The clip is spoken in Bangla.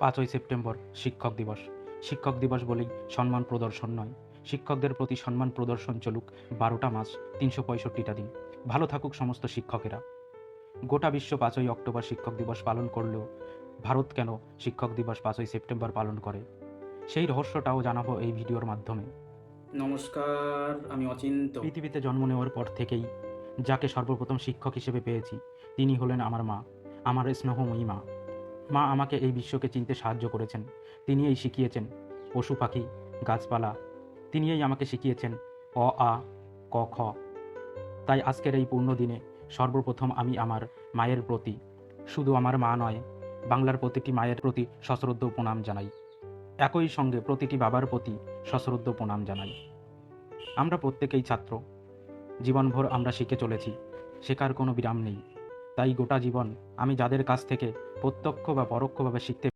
5ই সেপ্টেম্বর শিক্ষক দিবস। শিক্ষক দিবস বলেই সম্মান প্রদর্শন নয়, শিক্ষকদের প্রতি সম্মান প্রদর্শন চলুক 12টা মাস 365টা দিন। ভালো থাকুক সমস্ত শিক্ষকেরা। গোটা বিশ্ব 5ই অক্টোবর শিক্ষক দিবস পালন করলেও ভারত কেন শিক্ষক দিবস 5ই সেপ্টেম্বর পালন করে, সেই রহস্যটাও জানাবো এই ভিডিওর মাধ্যমে। নমস্কার, আমি অচিন্ত। পৃথিবীতে জন্ম নেওয়ার পর থেকেই যাকে সর্বপ্রথম শিক্ষক হিসেবে পেয়েছি তিনি হলেন আমার মা, আমার স্নেহময়ী মা। মা আমাকে এই বিশ্বকে চিনতে সাহায্য করেছেন। তিনিই শিখিয়েছেন পশু পাখি, গাছপালা। তিনিই আমাকে শিখিয়েছেন অ আ ক খ। তাই আজকের এই পূর্ণ দিনে সর্বপ্রথম আমি আমার মায়ের প্রতি, শুধু আমার মা নয়, বাংলার প্রতিটি মায়ের প্রতি সশ্রদ্ধ প্রণাম জানাই। একই সঙ্গে প্রতিটি বাবার প্রতি সশ্রদ্ধ প্রণাম জানাই। আমরা প্রত্যেকেই ছাত্র, জীবনভর আমরা শিখে চলেছি, শেখার কোনো বিরাম নেই। তাই গোটা জীবন আমি যাদের কাছ থেকে প্রত্যক্ষ বা পরোক্ষভাবে শিখতে